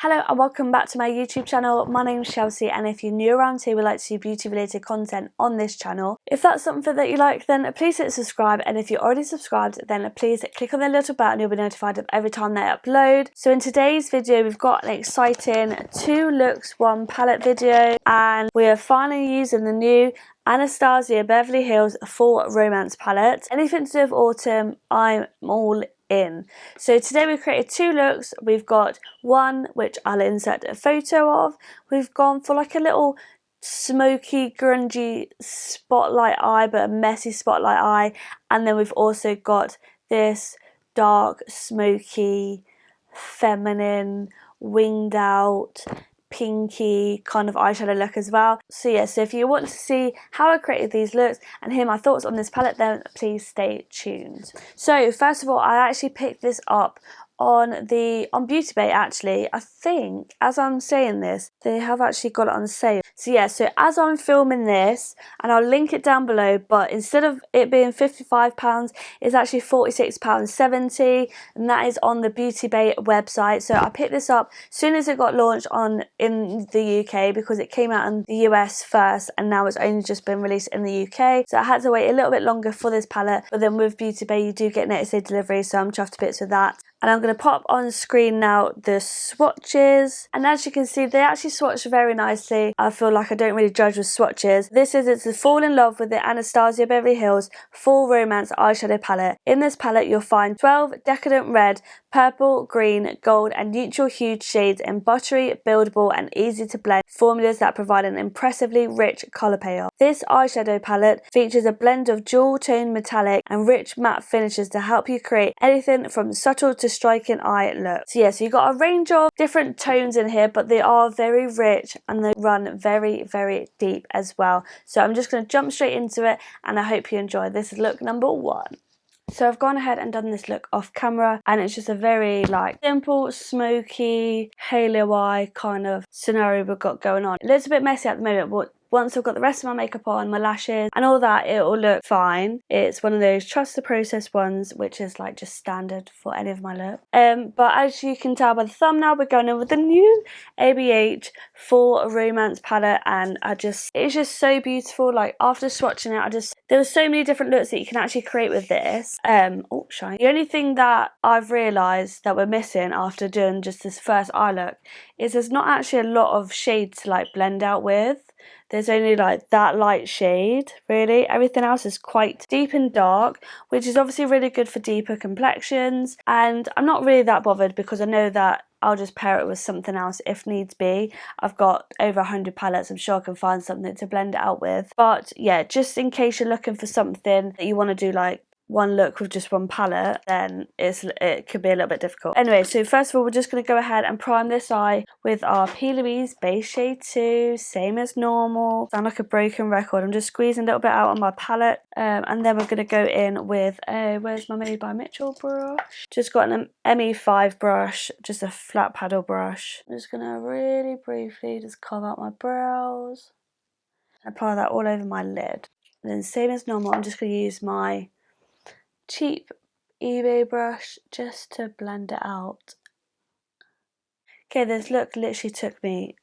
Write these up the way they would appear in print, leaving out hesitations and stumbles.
Hello and welcome back to my YouTube channel. My name's Chelsea, and if you're new around here, we like to see beauty related content on this channel. If that's something that you like, then please hit subscribe, and if you're already subscribed, then please click on the little bell and you'll be notified of every time they upload. So in today's video, we've got an exciting 2 looks 1 palette video, and we are finally using the new Anastasia Beverly Hills Full Romance palette. Anything to do with autumn, I'm all in. So today we've created 2 looks. We've got one which I'll insert a photo of. We've gone for like a little smoky grungy spotlight eye, but a messy spotlight eye, and then we've also got this dark smoky feminine winged out pinky kind of eyeshadow look as well. So yeah, so if you want to see how I created these looks and hear my thoughts on this palette, then please stay tuned. So first of all, I actually picked this up on Beauty Bay. Actually, I think as I'm saying this, they have actually got it on sale. So yeah, so as I'm filming this, and I'll link it down below, but instead of it being £55, it's actually £46.70, and that is on the Beauty Bay website. So I picked this up as soon as it got launched in the UK, because it came out in the US first and now it's only just been released in the UK. So I had to wait a little bit longer for this palette, but then with Beauty Bay you do get next day delivery, so I'm chuffed to bits with that. And I'm going to pop on screen now the swatches, and as you can see, they actually swatch very nicely. I feel like I don't really judge with swatches. It's the Fall in Love with the Anastasia Beverly Hills Full Romance Eyeshadow Palette. In this palette you'll find 12 decadent red, purple, green, gold and neutral hued shades in buttery, buildable and easy to blend formulas that provide an impressively rich colour payoff. This eyeshadow palette features a blend of dual tone metallic and rich matte finishes to help you create anything from subtle to striking eye look. So yeah, so you've got a range of different tones in here, but they are very rich and they run very, very deep as well. So I'm just going to jump straight into it, and I hope you enjoy. This is look number 1. So I've gone ahead and done this look off camera, and it's just a very like simple, smoky, halo eye kind of scenario we've got going on. It looks a bit messy at the moment, but once I've got the rest of my makeup on, my lashes and all that, it will look fine. It's one of those trust the process ones, which is like just standard for any of my look. But as you can tell by the thumbnail, we're going in with the new ABH Full Romance palette, and it's just so beautiful. Like after swatching it, there were so many different looks that you can actually create with this. Oh, shine. The only thing that I've realised that we're missing after doing just this first eye look is there's not actually a lot of shade to like blend out with. There's only like that light shade, really. Everything else is quite deep and dark, which is obviously really good for deeper complexions. And I'm not really that bothered because I know that I'll just pair it with something else if needs be. I've got over 100 palettes. I'm sure I can find something to blend it out with. But yeah, just in case you're looking for something that you want to do like one look with just one palette, then it could be a little bit difficult. Anyway, so first of all, we're just going to go ahead and prime this eye with our P. Louise Base Shade 2, same as normal. Sound like a broken record. I'm just squeezing a little bit out on my palette, and then we're going to go in with where's my Made by Mitchell brush? Just got an ME5 brush, just a flat paddle brush. I'm just going to really briefly just carve out my brows, apply that all over my lid. And then same as normal, I'm just going to use my cheap eBay brush just to blend it out. Okay, this look literally took me,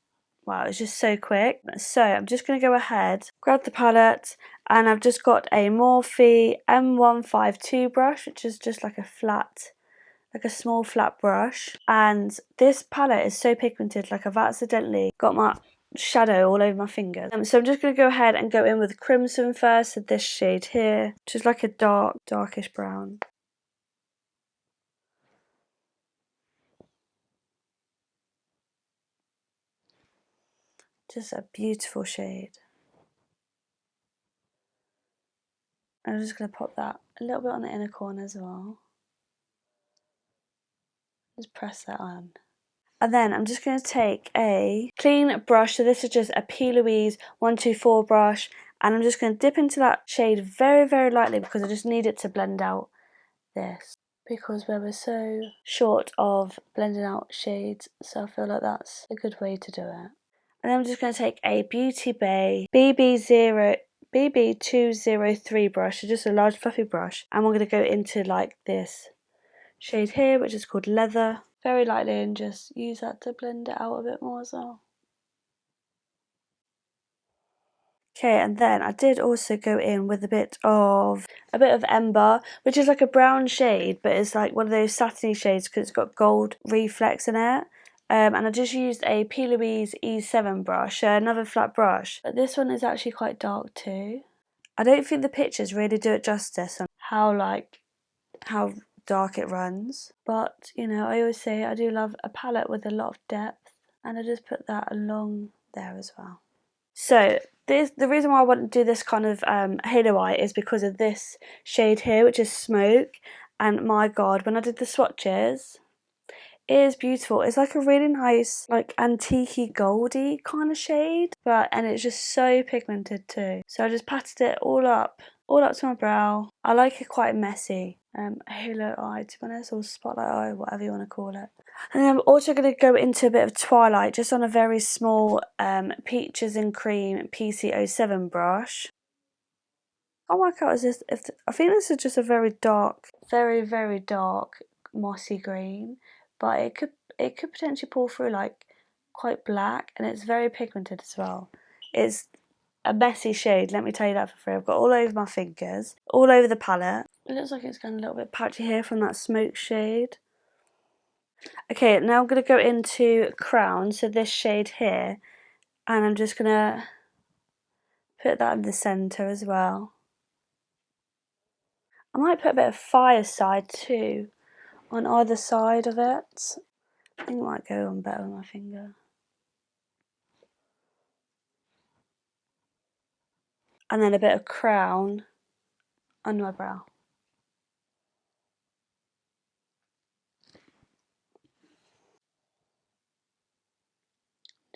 wow, it was just so quick. So I'm just going to go ahead, grab the palette, and I've just got a Morphe M152 brush, which is just like a small flat brush. And this palette is so pigmented, like I've accidentally got my shadow all over my fingers. So I'm just going to go ahead and go in with Crimson first, so this shade here, which is like a darkish brown. Just a beautiful shade. I'm just going to pop that a little bit on the inner corner as well. Just press that on. And then I'm just going to take a clean brush, so this is just a P. Louise 124 brush, and I'm just going to dip into that shade very, very lightly because I just need it to blend out this, because we were so short of blending out shades, so I feel like that's a good way to do it. And then I'm just going to take a Beauty Bay BB203 brush, so just a large fluffy brush, and we're going to go into like this shade here, which is called Leather. very lightly and just use that to blend it out a bit more as well. Okay, and then I did also go in with a bit of Ember, which is like a brown shade, but it's like one of those satiny shades because it's got gold reflex in it. And I just used a P. Louise E7 brush, another flat brush. But this one is actually quite dark too. I don't think the pictures really do it justice on how dark it runs. But, you know, I always say I do love a palette with a lot of depth. And I just put that along there as well. So the reason why I want to do this kind of halo eye is because of this shade here, which is Smoke. And my god, when I did the swatches, it is beautiful. It's like a really nice, like antique-y goldy kind of shade, and it's just so pigmented too. So I just patted it all up to my brow. I like it quite messy. Halo eye, to be honest, or spotlight eye, whatever you want to call it. And then I'm also going to go into a bit of Twilight, just on a very small Peaches and Cream PC07 brush. I can't work out I think this is just a very dark, very dark mossy green, but it could potentially pull through like quite black, and it's very pigmented as well. It's a messy shade, let me tell you that for free. I've got all over my fingers, all over the palette. It looks like it's going a little bit patchy here from that Smoke shade. Okay, now I'm going to go into Crown, so this shade here, and I'm just going to put that in the centre as well. I might put a bit of Fireside too on either side of it. I think it might go on better with my finger. And then a bit of Crown under my brow.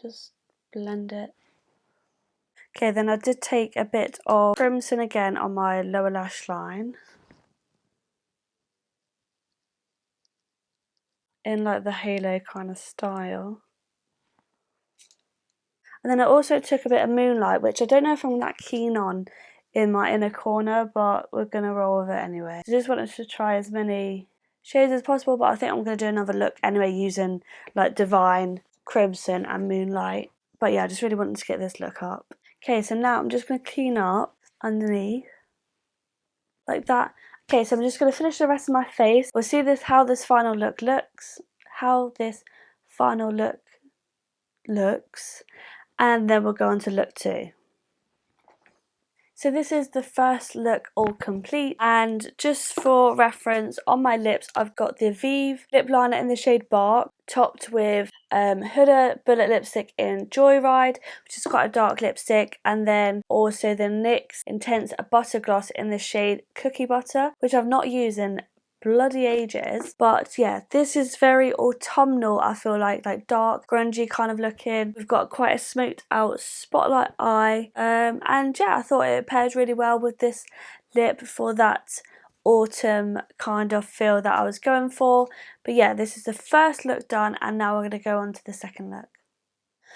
Just blend it. Okay, then I did take a bit of Crimson again on my lower lash line. In like the halo kind of style. And then I also took a bit of Moonlight, which I don't know if I'm that keen on in my inner corner, but we're going to roll with it anyway. I just wanted to try as many shades as possible, but I think I'm going to do another look anyway using like Divine, Crimson and Moonlight. But yeah, I just really wanted to get this look up. Okay, so now I'm just going to clean up underneath like that. Okay, so I'm just going to finish the rest of my face. We'll see how this final look looks. And then we'll go on to look 2. So this is the first look all complete, and just for reference, on my lips I've got the Vive lip liner in the shade Bark, topped with Huda Bullet lipstick in Joyride, which is quite a dark lipstick, and then also the NYX Intense Butter Gloss in the shade Cookie Butter, which I've not used in bloody ages. But yeah, this is very autumnal, I feel like dark grungy kind of looking. We've got quite a smoked out spotlight eye, and yeah, I thought it pairs really well with this lip for that autumn kind of feel that I was going for. But yeah, this is the first look done, and now we're going to go on to the second look.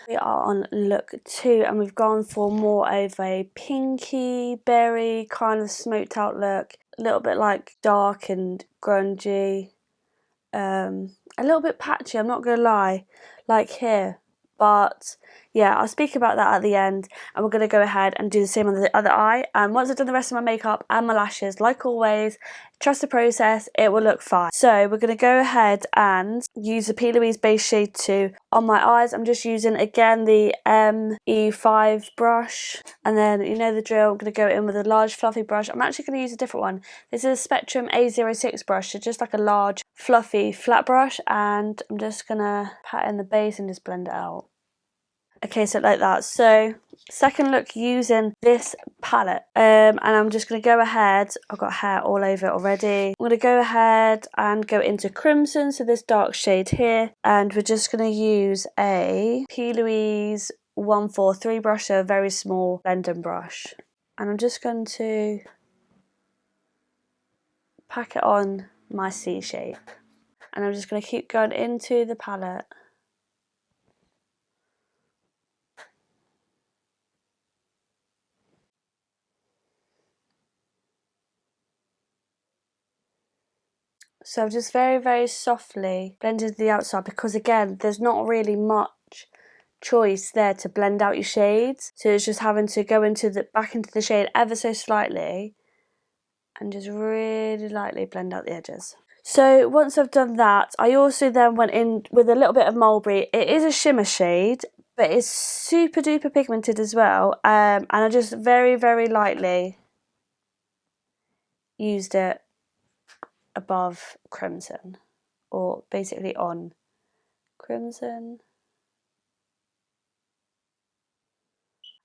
We are on look 2, and we've gone for more of a pinky berry kind of smoked out look, a little bit like dark and grungy, a little bit patchy, I'm not gonna lie, like here. But yeah, I'll speak about that at the end, and we're going to go ahead and do the same on the other eye. And once I've done the rest of my makeup and my lashes, like always, trust the process, it will look fine. So we're going to go ahead and use the P. Louise Base Shade 2 on my eyes. I'm just using, again, the ME5 brush. And then, you know the drill, I'm going to go in with a large fluffy brush. I'm actually going to use a different one. This is a Spectrum A06 brush, so just like a large fluffy flat brush. And I'm just going to pat in the base and just blend it out. Okay, so like that. So second look using this palette, and I'm just going to go ahead, I've got hair all over it already. I'm going to go ahead and go into Crimson, so this dark shade here, and we're just going to use a P. Louise 143 brush, so a very small blending brush, and I'm just going to pack it on my C shape, and I'm just going to keep going into the palette. So I've just very, very softly blended the outside because again, there's not really much choice there to blend out your shades. So it's just having to go back into the shade ever so slightly and just really lightly blend out the edges. So once I've done that, I also then went in with a little bit of Mulberry. It is a shimmer shade, but it's super duper pigmented as well. And I just very, very lightly used it above Crimson, or basically on Crimson.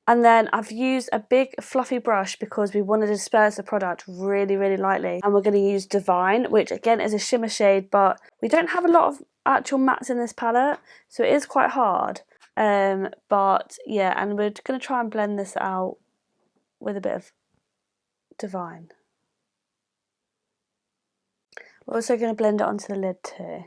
And then I've used a big fluffy brush because we want to disperse the product really, really lightly. And we're going to use Divine, which again is a shimmer shade, but we don't have a lot of actual mattes in this palette, so it is quite hard. But yeah, and we're going to try and blend this out with a bit of Divine. We're also going to blend it onto the lid too.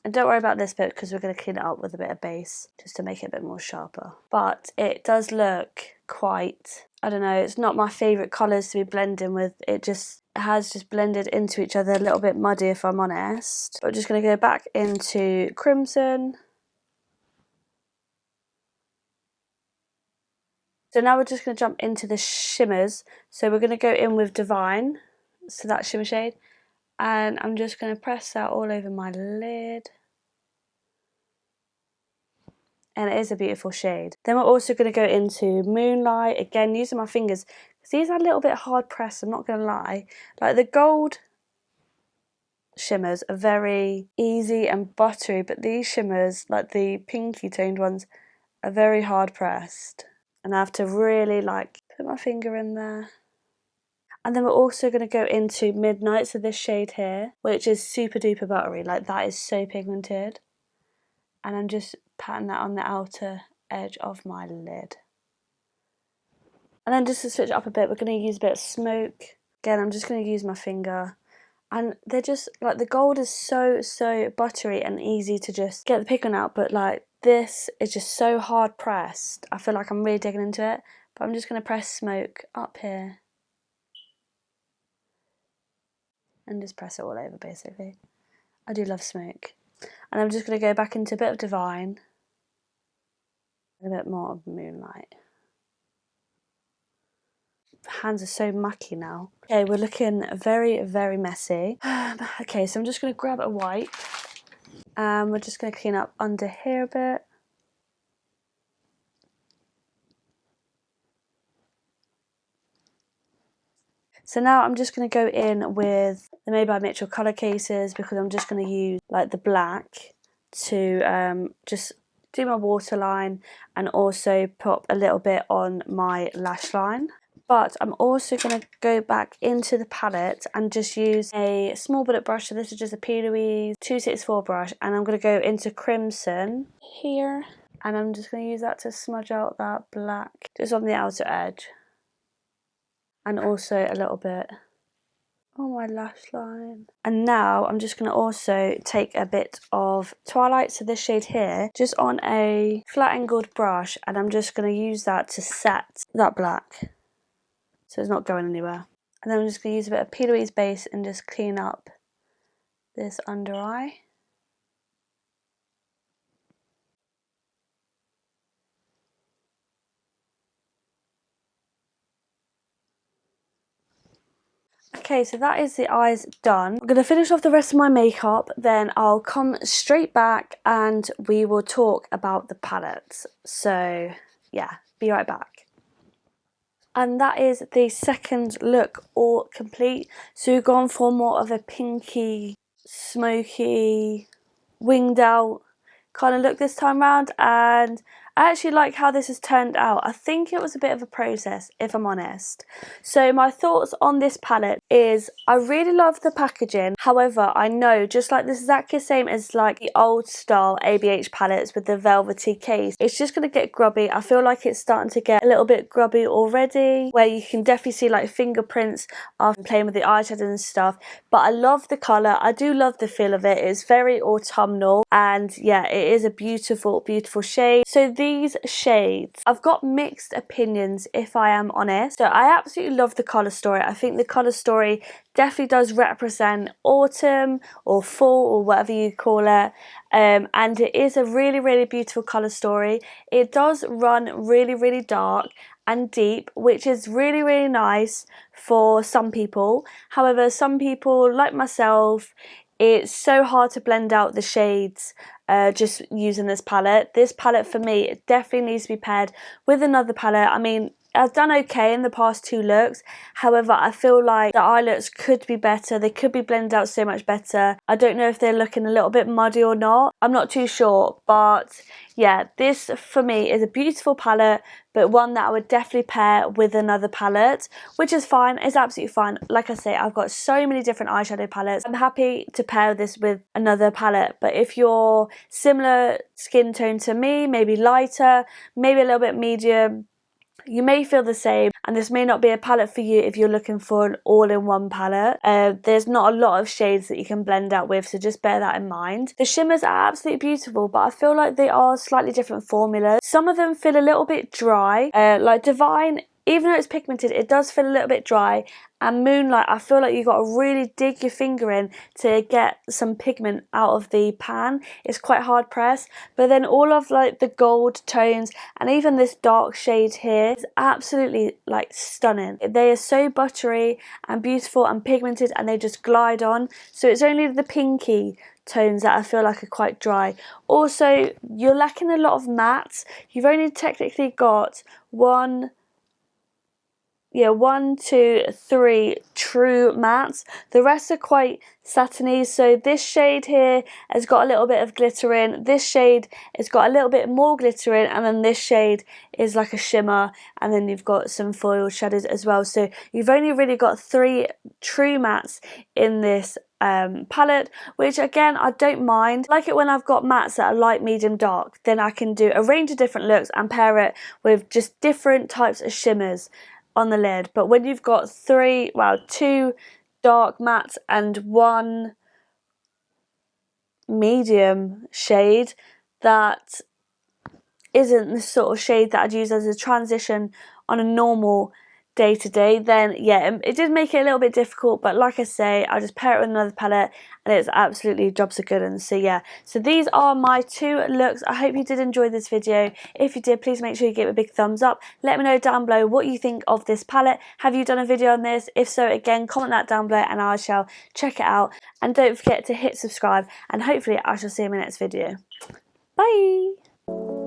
And don't worry about this bit because we're going to clean it up with a bit of base just to make it a bit more sharper. But it does look quite, I don't know, it's not my favourite colours to be blending with. It has just blended into each other a little bit muddy if I'm honest. But I'm just going to go back into Crimson. So now we're just going to jump into the shimmers. So we're going to go in with Divine, so that shimmer shade. And I'm just going to press that all over my lid. And it is a beautiful shade. Then we're also going to go into Moonlight, again using my fingers, because these are a little bit hard pressed, I'm not going to lie. Like the gold shimmers are very easy and buttery, but these shimmers, like the pinky toned ones, are very hard pressed. And I have to really like put my finger in there. And then we're also going to go into Midnight, so this shade here, which is super duper buttery, like that is so pigmented. And I'm just patting that on the outer edge of my lid. And then just to switch it up a bit, we're going to use a bit of Smoke. Again, I'm just going to use my finger. And they're just, like the gold is so buttery and easy to just get the pigment out, but like this is just so hard pressed. I feel like I'm really digging into it, but I'm just going to press Smoke up here. And just press it all over basically. I do love Smoke. And I'm just going to go back into a bit of Divine. A bit more of Moonlight. Hands are so mucky now. Okay, we're looking very, very messy. Okay, so I'm just going to grab a wipe. And we're just going to clean up under here a bit. So now I'm just going to go in with the Made by Mitchell colour cases because I'm just going to use like the black to just do my waterline and also pop a little bit on my lash line. But I'm also going to go back into the palette and just use a small bullet brush. So this is just a P. Louise 264 brush, and I'm going to go into Crimson here, and I'm just going to use that to smudge out that black just on the outer edge, and also a little bit on my lash line. And now I'm just going to also take a bit of Twilight, so this shade here, just on a flat angled brush, and I'm just going to use that to set that black so it's not going anywhere. And then I'm just going to use a bit of P. Louise base and just clean up this under eye. Okay, so that is the eyes done. I'm going to finish off the rest of my makeup, then I'll come straight back and we will talk about the palettes. So yeah, be right back. And that is the second look all complete. So we've gone for more of a pinky, smoky, winged out kind of look this time round, and I actually like how this has turned out. I think it was a bit of a process, if I'm honest. So my thoughts on this palette is I really love the packaging. However, I know just like this is exactly the same as like the old style ABH palettes with the velvety case, it's just going to get grubby. I feel like it's starting to get a little bit grubby already, where you can definitely see like fingerprints after playing with the eyeshadow and stuff. But I love the colour. I do love the feel of it. It's very autumnal, and yeah, it is a beautiful, beautiful shade. So these shades, I've got mixed opinions if I am honest. So I absolutely love the colour story. I think the colour story definitely does represent autumn or fall or whatever you call it, and it is a really, really beautiful colour story. It does run really, really dark and deep, which is really, really nice for some people. However, some people like myself, it's so hard to blend out the shades just using this palette. This palette for me, it definitely needs to be paired with another palette. I mean, I've done okay in the past 2 looks. However, I feel like the eye looks could be better. They could be blended out so much better. I don't know if they're looking a little bit muddy or not. I'm not too sure. But yeah, this for me is a beautiful palette, but one that I would definitely pair with another palette, which is fine. It's absolutely fine. Like I say, I've got so many different eyeshadow palettes. I'm happy to pair this with another palette. But if you're similar skin tone to me, maybe lighter, maybe a little bit medium, you may feel the same, and this may not be a palette for you if you're looking for an all-in-one palette. There's not a lot of shades that you can blend out with, so just bear that in mind. The shimmers are absolutely beautiful, but I feel like they are slightly different formulas. Some of them feel a little bit dry, like Divine, even though it's pigmented, it does feel a little bit dry. And Moonlight, I feel like you've got to really dig your finger in to get some pigment out of the pan. It's quite hard pressed. But then all of like the gold tones and even this dark shade here is absolutely like stunning. They are so buttery and beautiful and pigmented, and they just glide on. So it's only the pinky tones that I feel like are quite dry. Also, you're lacking a lot of mattes. You've only technically got one, 2, 3 true mattes. The rest are quite satiny. So this shade here has got a little bit of glitter in. This shade has got a little bit more glitter in, and then this shade is like a shimmer, and then you've got some foiled shadows as well. So you've only really got 3 true mattes in this palette, which again I don't mind. I like it when I've got mattes that are light, medium, dark. Then I can do a range of different looks and pair it with just different types of shimmers on the lid. But when you've got 2 dark mattes and 1 medium shade that isn't the sort of shade that I'd use as a transition on a normal day to day, then yeah, it did make it a little bit difficult. But like I say, I'll just pair it with another palette and it's absolutely jobs are good. And so yeah, so these are my 2 looks. I hope you did enjoy this video. If you did, please make sure you give it a big thumbs up. Let me know down below what you think of this palette. Have you done a video on this? If so, again, comment that down below and I shall check it out. And don't forget to hit subscribe, and hopefully I shall see you in my next video. Bye.